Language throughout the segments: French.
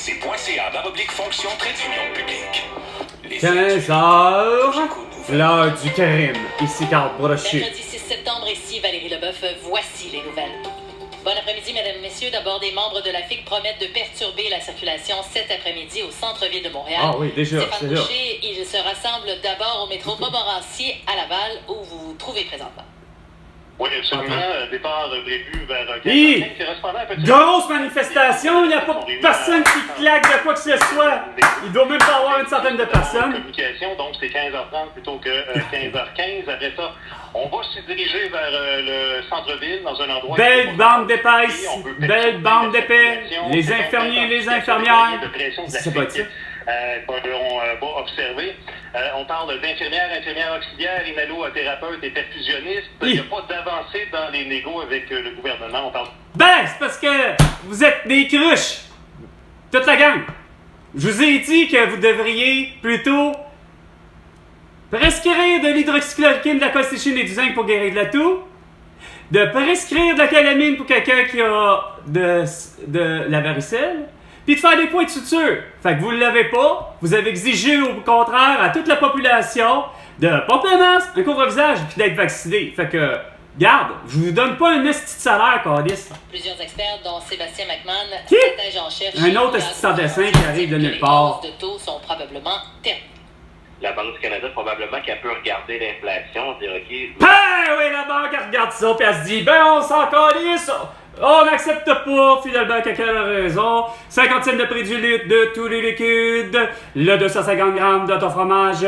CRC.ca/fonction trait d'union publique. 15 heures, l'heure du crime. Ici Carl Brochu. Mercredi 6 septembre, ici Valérie Leboeuf. Voici les nouvelles. Bon après-midi, mesdames et messieurs. D'abord, des membres de la FIC promettent de perturber la circulation cet après-midi au centre-ville de Montréal. Ah oui, déjà, Stéphane c'est Boucher, ils se rassemblent d'abord au métro Montmorency à Laval, où vous vous trouvez présentement. Oui, absolument. Départ prévu vers 15h15. Hi! C'est respondant un petit... Grosse manifestation, il n'y a pas personne qui claque de quoi que ce soit. Il doit même pas avoir une centaine de personnes. Communication, donc c'est 15h30 plutôt que 15h15. Après ça, on va se diriger vers le centre-ville, dans un endroit... Belle bande d'épaisse, belle bande d'épais, les infirmiers, les infirmières. C'est pas ça. On va observer. On parle d'infirmières, infirmières auxiliaires, inhalothérapeutes et perfusionnistes. Il n'y a pas d'avancée dans les négos avec le gouvernement. On parle... Ben, c'est parce que vous êtes des cruches. Toute la gang. Je vous ai dit que vous devriez plutôt prescrire de l'hydroxychloroquine, de la colchicine et du zinc pour guérir de la toux, de prescrire de la calamine pour quelqu'un qui a de la varicelle, puis de faire des points de suture. Fait que vous ne l'avez pas, vous avez exigé au contraire à toute la population de porter un masque, un couvre-visage, puis d'être vacciné. Fait que, garde, je vous donne pas un esti de salaire, Calice. Plusieurs experts, dont Sébastien McMahon, Qui? stratège en chef... Un autre esti sans dessin qui arrive de nulle part. Les hausses de taux sont probablement terminées. La Banque du Canada, probablement qu'elle peut regarder l'inflation, dire OK. Ben oui, la banque elle regarde ça, puis elle se dit, ben on s'en calisse, on n'accepte pas, finalement, quelqu'un a raison. 50 cents de prix du litre de tous les liquides, le 250 grammes de ton fromage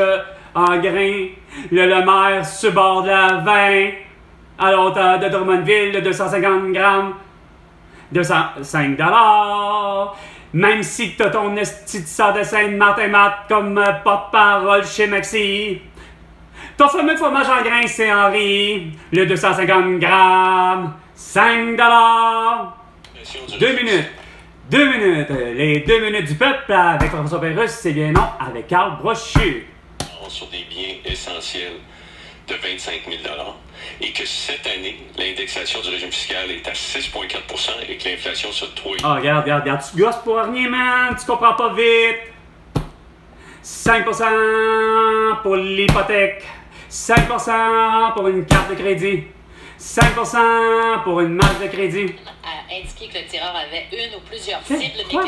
en grains, le maire sur bord de la 20, à la hauteur de Drummondville, le 250 grammes, 205 $. Même si t'as ton esti de sang de scène Martin-Matt comme porte-parole chez Maxi. Ton fameux fromage en grains, c'est Henri, le 250 grammes, 5 $. 2 minutes. 2 minutes. Les 2 minutes du peuple avec François Pérusse, c'est bien non, avec Carl Brochu. Sur des biens essentiels de 25 000 $ et que cette année, l'indexation du régime fiscal est à 6,4 % et que l'inflation sur 3. Ah, regarde, tu gosses pour rien, man, tu comprends pas vite. 5% pour l'hypothèque, 5% pour une carte de crédit, 5% pour une marge de crédit. A indiqué que le tireur avait une ou plusieurs Quoi? cibles, Quoi?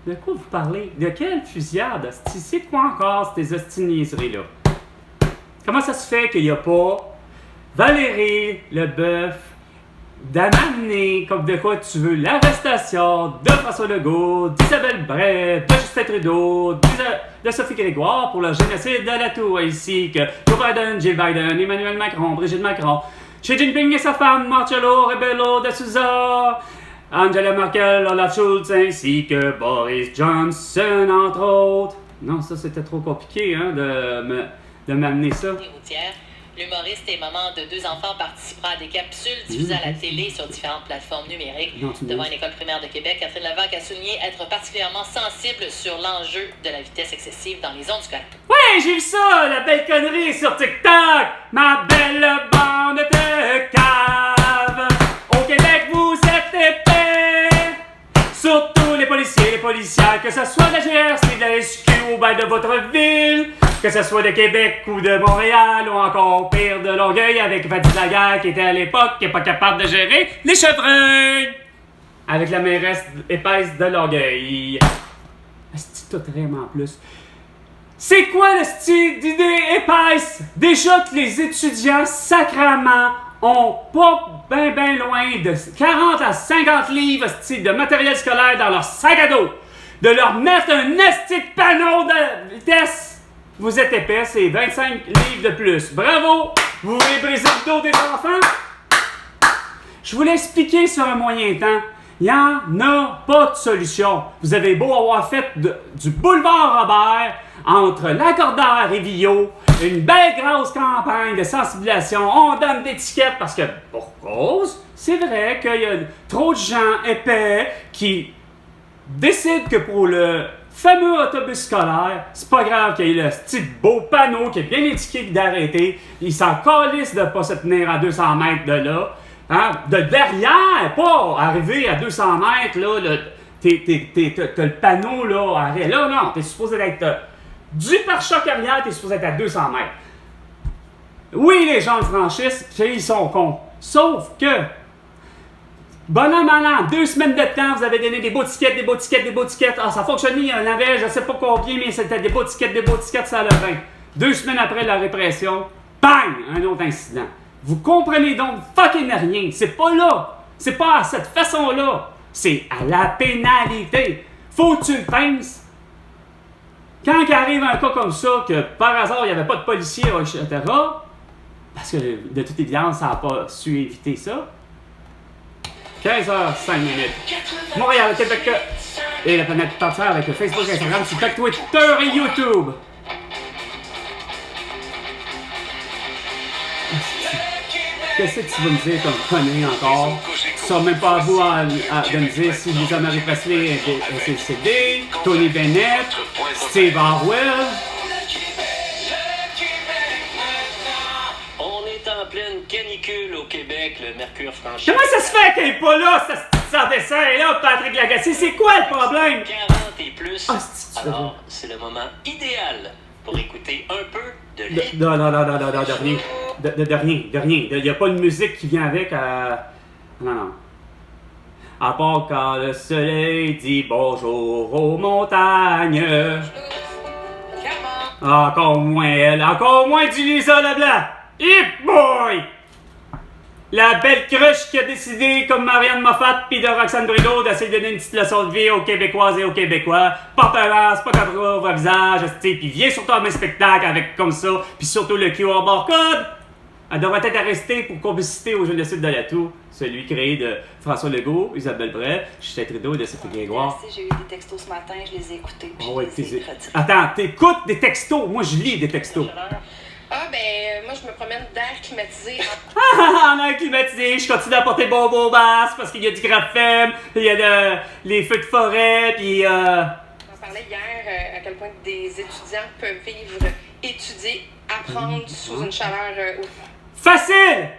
mais De quoi vous parlez? De quelle fusillade? C'est quoi encore ces ostiniseries-là? Comment ça se fait qu'il n'y a pas Valérie Leboeuf d'amener comme de quoi tu veux l'arrestation de François Legault, d'Isabelle Brett, de Justin Trudeau, de Sophie Grégoire pour le génocide de la tour ainsi que Joe Biden, Jill Biden, Emmanuel Macron, Brigitte Macron, Xi Jinping et sa femme Marcelo Rebello de Souza, Angela Merkel, Olaf Schulz ainsi que Boris Johnson entre autres. Non, ça c'était trop compliqué hein, de m'amener ça. routière. L'humoriste et maman de 2 enfants participera à des capsules diffusées à la télé sur différentes plateformes numériques. Devant une école primaire de Québec, Catherine Levac a souligné être particulièrement sensible sur l'enjeu de la vitesse excessive dans les zones scolaires. Ouais, j'ai vu ça, la belle connerie sur TikTok! Ma belle bande de caves! Au Québec, vous êtes épais! Surtout les policiers, les policières, que ce soit de la GRC, de la SQ ou ben de votre ville, que ce soit de Québec ou de Montréal, ou encore pire de Longueuil avec Fatih Laguerre qui était à l'époque, qui n'est pas capable de gérer les chevreuils! Avec la mairesse épaisse de Longueuil. Asti, tout vraiment plus. C'est quoi le style d'idée épaisse? Déjà que les étudiants sacrament ont pas ben loin de 40 à 50 livres de matériel scolaire dans leur sac à dos. De leur mettre un esti de panneau de vitesse. Vous êtes épais, c'est 25 livres de plus. Bravo! Vous voulez briser le dos des enfants? Je vous l'ai expliqué sur un moyen temps. Il n'y en a pas de solution. Vous avez beau avoir fait du boulevard Robert entre Lacordaire et Villot, une belle grosse campagne de sensibilisation. On donne d'étiquettes parce que, pour cause, c'est vrai qu'il y a trop de gens épais qui décident que pour le fameux autobus scolaire, c'est pas grave qu'il y ait le petit beau panneau qui est bien étiqueté d'arrêter. Ils s'en calissent de ne pas se tenir à 200 mètres de là. Hein? De derrière, pas arriver à 200 mètres, là, t'as le panneau, là, arrêt. Là, non, t'es supposé être du pare-choc arrière, t'es supposé être à 200 mètres. Oui, les gens le franchissent, puis ils sont cons. Sauf que, bonhomme en an, 2 semaines de temps, vous avez donné des beaux tickets. Ah, ça fonctionnait, il y en avait, je sais pas combien, mais c'était des beaux tickets, ça a le 20. 2 semaines après la répression, bang, un autre incident. Vous comprenez donc fucking rien. C'est pas là. C'est pas à cette façon-là. C'est à la pénalité. Faut que tu le penses. Quand il arrive un cas comme ça, que par hasard, il n'y avait pas de policiers, etc., parce que de toute évidence, ça n'a pas su éviter ça. 15h05. Montréal, Québec et la planète tout entière avec Facebook, Instagram, TikTok, Twitter et YouTube. Qu'est-ce que tu vas me dire comme connerie encore? Tu seras même pas à bout de me dire si les Marie Presley est décédé, Tony Bennett, Steve Harwell. On est en pleine canicule au Québec, le mercure franchi. Comment ça se fait qu'elle est pas là, ça dessin là, Patrick Lagacé? C'est quoi le problème? 40 et plus. Ah, c'est alors, c'est le moment idéal pour écouter un peu de rien. De rien. Il n'y a pas de musique qui vient avec. Non. À part quand le soleil dit bonjour aux montagnes. Encore moins elle. Encore moins du Lisa Leblanc. Hip boy! La belle cruche qui a décidé, comme Marianne Moffat pis de Roxane Bruno, d'essayer de donner une petite leçon de vie aux Québécoises et aux Québécois. Pas peur, c'est pas quand on ouvre le visage, pis viens surtout à mes spectacles avec comme ça, pis surtout le QR barcode. Elle devrait être arrêtée pour complicité au génocide de Latou, celui créé de François Legault, Isabelle Bray, Justin Trudeau et de Sophie Grégoire. J'ai eu des textos ce matin, je les ai écoutés. Oh ouais, attends, t'écoutes des textos, moi je lis des textos. Ah, ben, moi, je me promène d'air climatisé. En air climatisé, je continue à porter bonbon basse parce qu'il y a du graphème, il y a les feux de forêt, puis On parlait hier à quel point des étudiants peuvent vivre, étudier, apprendre sous une chaleur. Facile!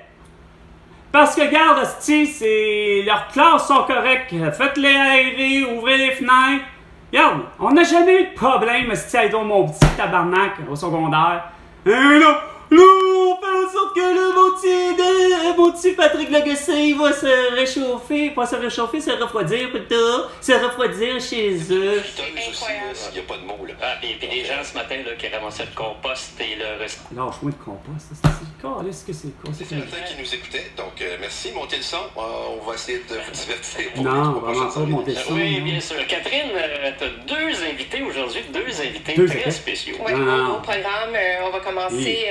Parce que, regarde, hostie, leurs classes sont correctes. Faites-les aérer, ouvrez les fenêtres. Regarde, on n'a jamais eu de problème, hostie, avec mon petit tabarnak au secondaire. Là, on fait en sorte que mon petit Patrick Lagacé, il va se réchauffer. Pas se réchauffer, se refroidir plutôt. Se refroidir chez eux. Il n'y a pas de mots, là. Ah, puis des gens ce matin là, qui ramassaient le compost et le reste. Lâche-moi de compost. Qu'est-ce que c'est quoi? C'est Jonathan qui nous écoutait, donc merci. Montez le son. On va essayer de vous divertir. Non, vraiment pas monter le son. Oui, bien sûr. Catherine, tu as 2 invités aujourd'hui, 2 invités très spéciaux. Oui, au programme, on va commencer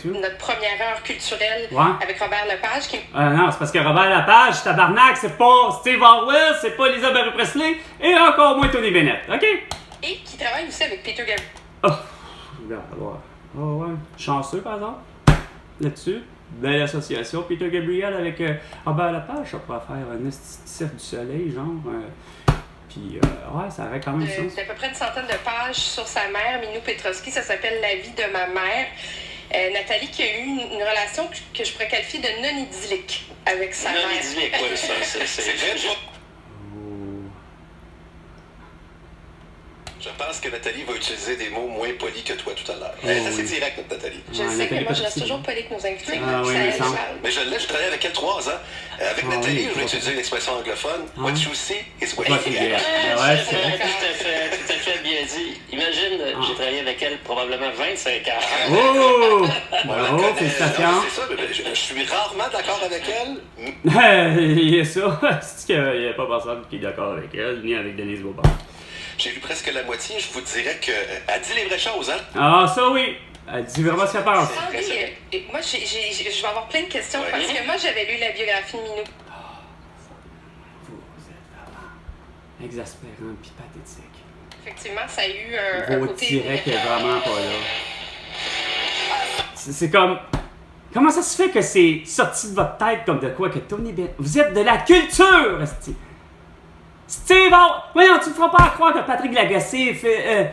notre première heure culturelle avec Robert Lepage. Non, c'est parce que Robert Lepage, tabarnak, c'est pas Steve Harwell, c'est pas Elizabeth Presley et encore moins Tony Bennett, OK? Et qui travaille aussi avec Peter Gabriel. Oh, regarde, ouais. Chanceux, par exemple, là-dessus. Belle association. Peter Gabriel avec Robert Lepage, ça pourrait faire un cirque du soleil, genre. Puis, ouais, ça aurait quand même sens. C'est à peu près une centaine de pages sur sa mère, Minou Petrovski. Ça s'appelle La vie de ma mère. Nathalie qui a eu une relation que je pourrais qualifier de non-idyllique avec sa mère. Non-idyllique, oui, ça, c'est vrai. Je pense que Nathalie va utiliser des mots moins polis que toi tout à l'heure. C'est assez direct, notre Nathalie. Je sais, mais moi, je reste toujours poli avec nos invités. Mais je travaille avec elle 3 ans. Avec Nathalie, je vais utiliser une expression anglophone. What you see is what you get. C'est tout à fait bien dit. Imagine, j'ai travaillé avec elle probablement 25 ans. Oh! Bravo, félicitations. C'est ça, je suis rarement d'accord avec elle. Il y a ça. C'est qu'il n'y a pas personne qui est d'accord avec elle, ni avec Denise Beauport. J'ai lu presque la moitié, je vous dirais qu'elle dit les vraies choses, hein? Ah, ça oui! Elle dit vraiment ce qu'elle pense. Moi, je vais avoir plein de questions parce que moi, j'avais lu la biographie de Minou. Vous êtes exaspérant puis pathétique. Effectivement, ça a eu un côté... direct est vraiment pas là. C'est comme... Comment ça se fait que c'est sorti de votre tête comme de quoi que Tony Bennett... Vous êtes de la culture, esti! Steve, voyons, tu me feras pas croire que Patrick Lagacé fait...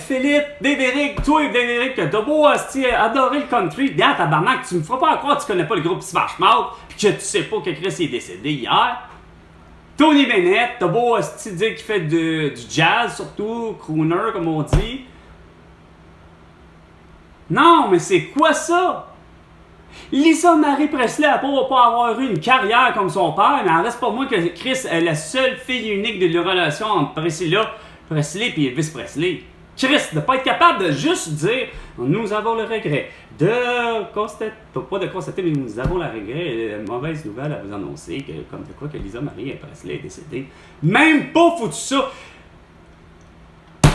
Philippe, Dédéric, toi et Dédéric, t'as beau adorer le country, bien tabarnak, tu me feras pas croire que tu connais pas le groupe Smash Mouth pis que tu sais pas que Chris est décédé hier. Tony Bennett, t'as beau dire qu'il fait du jazz, surtout, crooner, comme on dit. Non, mais c'est quoi ça? Lisa Marie Presley n'a pas avoir eu une carrière comme son père, mais elle reste pas moins que Chris est la seule fille unique de la relation entre Priscilla Presley et Elvis Presley. Chris, de pas être capable de juste dire « Nous avons le regret de constater, pas de constater, mais nous avons le regret, mauvaise nouvelle à vous annoncer, que, comme de quoi que Lisa Marie Presley est décédée. » Même pas foutu ça.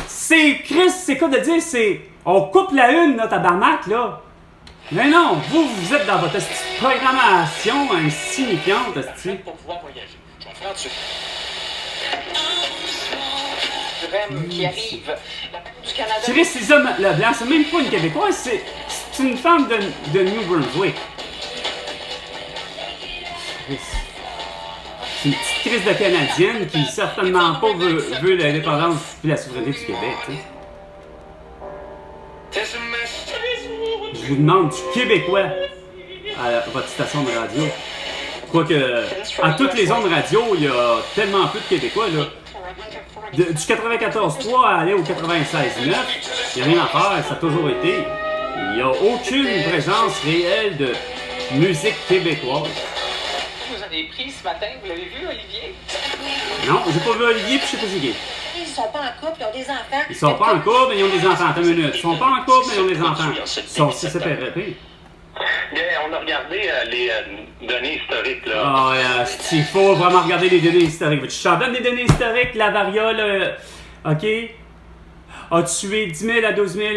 C'est Chris, c'est quoi de dire, c'est on coupe la une, là, tabarnak, là. Mais non, vous êtes dans votre programmation insignifiante, esti. Pour pouvoir voyager. Je vais faire qui arrive. La Coupe du Canada. Chris, Lisa Leblanc, c'est même pas une Québécoise, c'est une femme de New Brunswick. Chris. C'est une petite crise de Canadienne qui certainement pas veut l'indépendance et la souveraineté du Québec, tu sais. Je vous demande du Québécois à votre station de radio. Quoique, à toutes les ondes radio, il y a tellement peu de Québécois, là. Du 94.3 à aller au 96.9, il n'y a rien à faire, ça a toujours été. Il n'y a aucune présence réelle de musique québécoise. Vous avez pris ce matin, vous l'avez vu, Olivier? Non, j'ai pas vu Olivier puis je sais pas c'est qui. Ils sont pas en couple, ils ont des enfants. Ils sont pas en couple, mais ils ont des enfants. Attends une minute. Ils sont pas en couple, mais ils ont des enfants. Ils sont séparés. On a regardé les données historiques. Là. Ah, il faut vraiment regarder les données historiques. Je t'en donne des données historiques. La variole, OK, a tué 10 000 à 12 000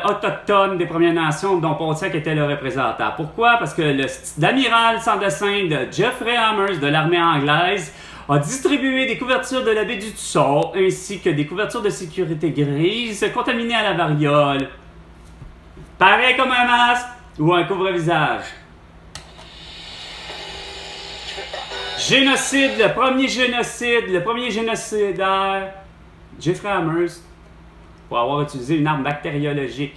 autochtones des Premières Nations, dont Pontiac était le représentant. Pourquoi? Parce que l'amiral sans dessin de Jeffrey Amherst de l'armée anglaise a distribué des couvertures de la baie du Tussauds ainsi que des couvertures de sécurité grises contaminées à la variole. Pareil comme un masque ou un couvre-visage. Génocide, le premier génocidaire, Jeffrey Amherst, pour avoir utilisé une arme bactériologique,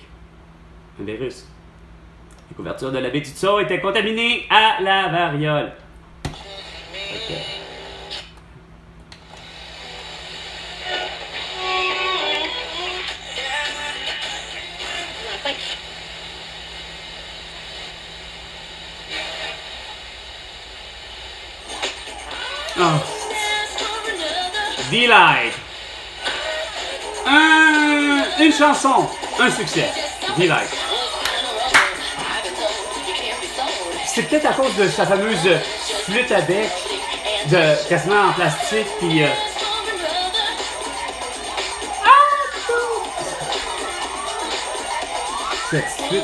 un virus. Les couvertures de la baie du Tussauds étaient contaminées à la variole. Okay. Oh. Delight. Une chanson, un succès. Delight. C'est peut-être à cause de sa fameuse flûte à bec, quasiment en plastique, puis cette flûte.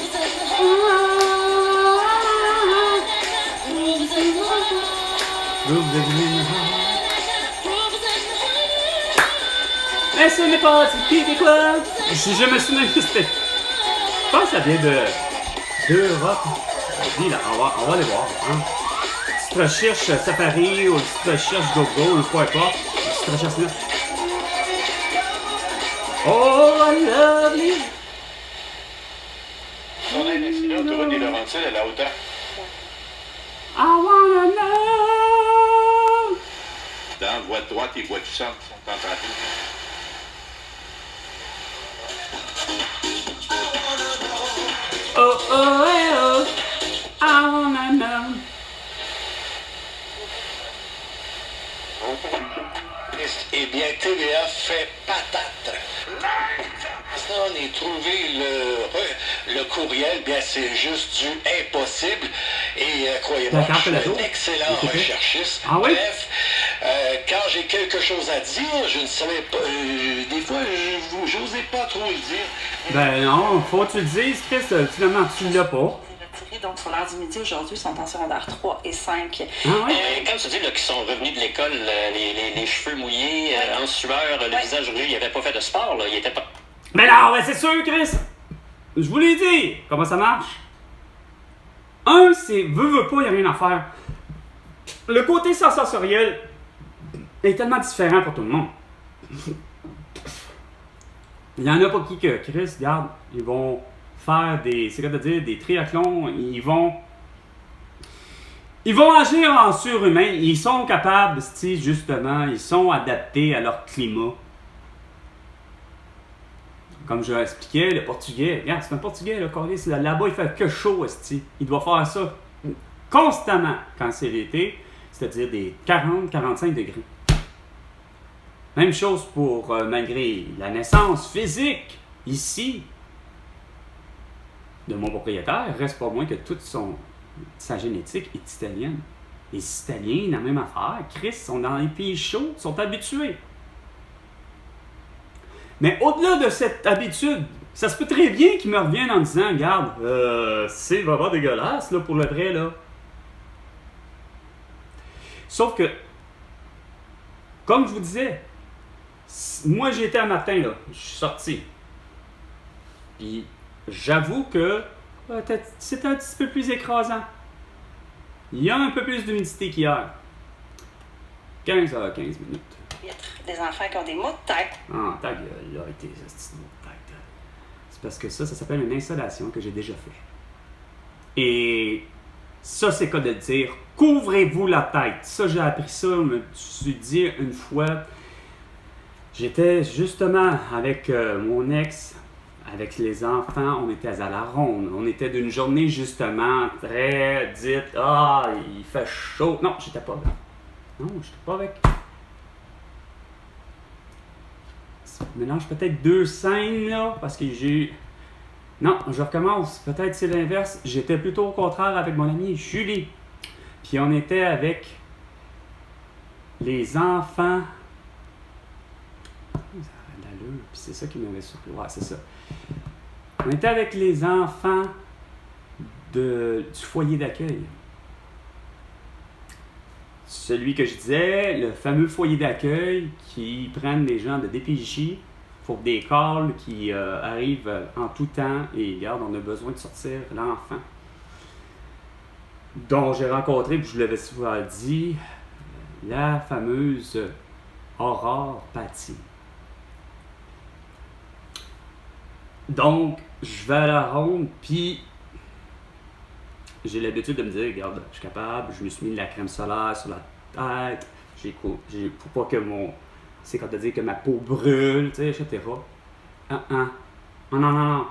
Mais ce n'est pas du Québécois. Je me souviens que c'était. Je pense que ça vient d'Europe. Dis là, on va aller voir. Hein. Si tu recherches Safari ou si tu recherches GoGo ou peu importe, si tu recherches là. Oh, I love you. On a un accident autoroute des Laurentides à la hauteur. I wanna know. Dans voie de droite et voie du centre sont en trafic. Oh, oh, hey, oh, I wanna know. Eh bien, TVA fait patate. On a trouvé le courriel, bien c'est juste du impossible. Et croyez-moi, je suis un excellent recherchiste. Ah oui? Bref, quand j'ai quelque chose à dire, je ne savais pas. Des fois, je n'osais pas trop le dire. Ben non, faut que tu le dises, Chris, finalement tu l'as pas. Donc, sur l'heure du midi, aujourd'hui, ils sont en secondaire 3 et 5. Ah oui? Quand tu dis qu'ils sont revenus de l'école, les cheveux mouillés, en sueur, le visage rouge, ils n'avaient pas fait de sport, là, ils étaient pas... Mais non, ben c'est sûr, Chris! Je vous l'ai dit! Comment ça marche? Un, c'est veut pas, il n'y a rien à faire. Le côté sensoriel est tellement différent pour tout le monde. Il y en a pas qui que Chris, regarde, ils vont faire des, c'est quoi de dire, des triathlons, ils vont Ils vont agir en surhumains. Ils sont capables, justement, ils sont adaptés à leur climat. Comme je l'expliquais, le portugais, regarde, c'est un portugais, là-bas, il fait que chaud, il doit faire ça constamment quand c'est l'été, c'est-à-dire des 40-45 degrés. Même chose pour, malgré la naissance physique, ici, de mon propriétaire, reste pas moins que toute sa génétique est italienne. Les Italiens, la même affaire, Chris, sont dans les pays chauds, sont habitués. Mais au-delà de cette habitude, ça se peut très bien qu'ils me reviennent en disant, regarde, c'est vraiment dégueulasse là, pour le vrai, là. Sauf que, comme je vous disais, moi j'étais un matin, là, je suis sorti. Puis j'avoue que c'était un petit peu plus écrasant. Il y a un peu plus d'humidité qu'hier. 15h15 minutes. Des enfants qui ont des maux de tête. Ah, ta gueule, là, tes petits mots de tête. C'est parce que ça s'appelle une installation que j'ai déjà fait. Et ça, c'est quoi de dire, couvrez-vous la tête. Ça, j'ai appris ça, je me suis dit une fois, j'étais justement avec mon ex, avec les enfants, on était à la ronde. On était d'une journée justement très dite, il fait chaud. Non, j'étais pas avec. Non, j'étais pas avec. Je mélange peut-être deux scènes, là, parce que j'ai... Non, je recommence. Peut-être c'est l'inverse. J'étais plutôt au contraire avec mon amie Julie. Puis on était avec les enfants... Puis c'est ça qui m'avait surpris. Ouais, c'est ça. On était avec les enfants du foyer d'accueil. Celui que je disais, le fameux foyer d'accueil qui prennent des gens de DPJ pour des calls qui arrivent en tout temps et regarde, on a besoin de sortir l'enfant. Dont j'ai rencontré, puis je l'avais souvent dit, la fameuse Aurore Paty. Donc, je vais à la ronde, puis j'ai l'habitude de me dire, regarde, je suis capable, je me suis mis de la crème solaire sur la tête, pour pas que c'est quand tu dis que ma peau brûle, tu sais, etc. Non,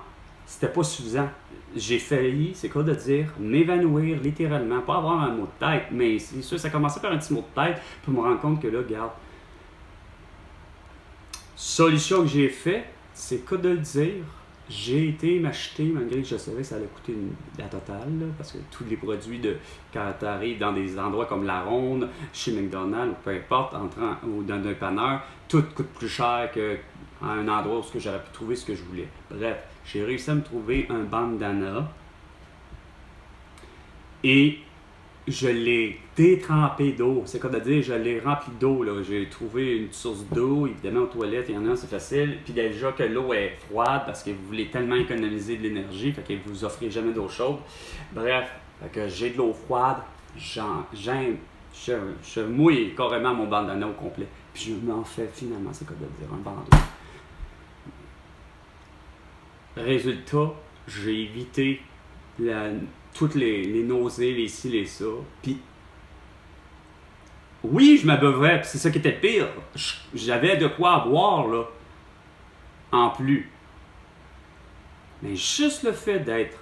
c'était pas suffisant. J'ai failli, c'est quoi de dire, m'évanouir littéralement, pas avoir un mot de tête, mais c'est sûr, ça commençait par un petit mot de tête, pour me rendre compte que là, regarde, solution que j'ai fait, c'est quoi de le dire, j'ai été m'acheter, malgré que je savais que ça allait coûter la totale, là, parce que tous les produits, quand tu arrives dans des endroits comme La Ronde, chez McDonald's, ou peu importe, ou dans un dépanneur, tout coûte plus cher qu'à un endroit où j'aurais pu trouver ce que je voulais. Bref, j'ai réussi à me trouver un bandana et je l'ai détrempé d'eau. C'est comme de dire, je l'ai rempli d'eau, là. J'ai trouvé une source d'eau, évidemment aux toilettes, il y en a, c'est facile. Puis déjà que l'eau est froide parce que vous voulez tellement économiser de l'énergie, fait que vous offrez jamais d'eau chaude. Bref, fait que j'ai de l'eau froide, je mouille carrément mon bandana au complet. Puis je m'en fais finalement, c'est comme de dire, un bandeau. Résultat, j'ai évité toutes les nausées, les ci, les ça. Puis, oui, je m'abeuvais, puis c'est ça qui était pire. J'avais de quoi boire, là, en plus. Mais juste le fait d'être,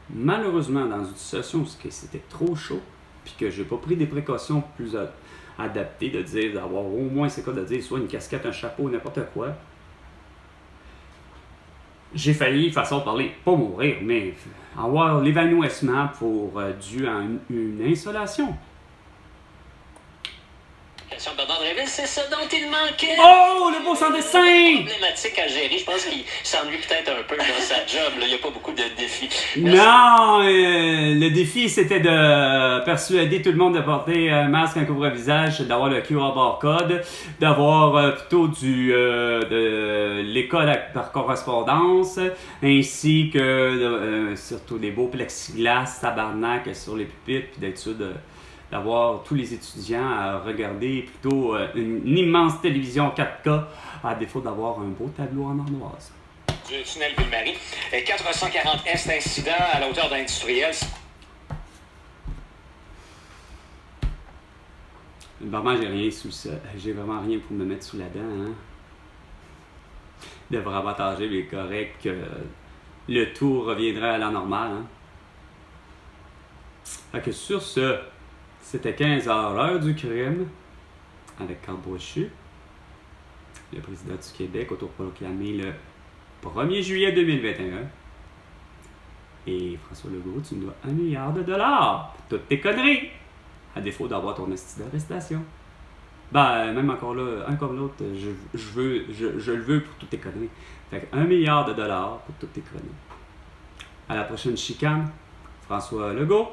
malheureusement, dans une situation où c'était trop chaud, puis que j'ai pas pris des précautions plus adaptées, de dire, d'avoir au moins, c'est quoi de dire, soit une casquette, un chapeau, n'importe quoi. J'ai failli, façon de parler, pas mourir, mais avoir l'évanouissement dû à une insolation. Bernard Dréville, c'est ça dont il manquait. Oh, le beau sans dessin! Problématique à gérer. Je pense qu'il s'ennuie peut-être un peu dans sa job. Il n'y a pas beaucoup de défis. Non, le défi, c'était de persuader tout le monde de porter un masque, un couvre-visage, d'avoir le QR barcode, d'avoir plutôt de l'école par correspondance, ainsi que surtout des beaux plexiglas, tabarnak sur les pupitres, puis d'être sûr d'avoir tous les étudiants à regarder plutôt une immense télévision 4K, à défaut d'avoir un beau tableau en ardoise. Du tunnel Ville-Marie. 440 Est incident à la hauteur d'industriel. Vraiment, j'ai vraiment rien pour me mettre sous la dent. Hein. Devrait avantager, mais correct que le tout reviendrait à la normale. Hein. Fait que sur ce, c'était 15h, l'heure du crime, avec Carl Brochu, le président du Québec, autoproclamé le 1er juillet 2021. Et François Legault, tu me dois 1 milliard de dollars pour toutes tes conneries, à défaut d'avoir ton esti d'arrestation. Ben, même encore là, un comme l'autre, je le veux pour toutes tes conneries. Fait que 1 milliard de dollars pour toutes tes conneries. À la prochaine chicane, François Legault.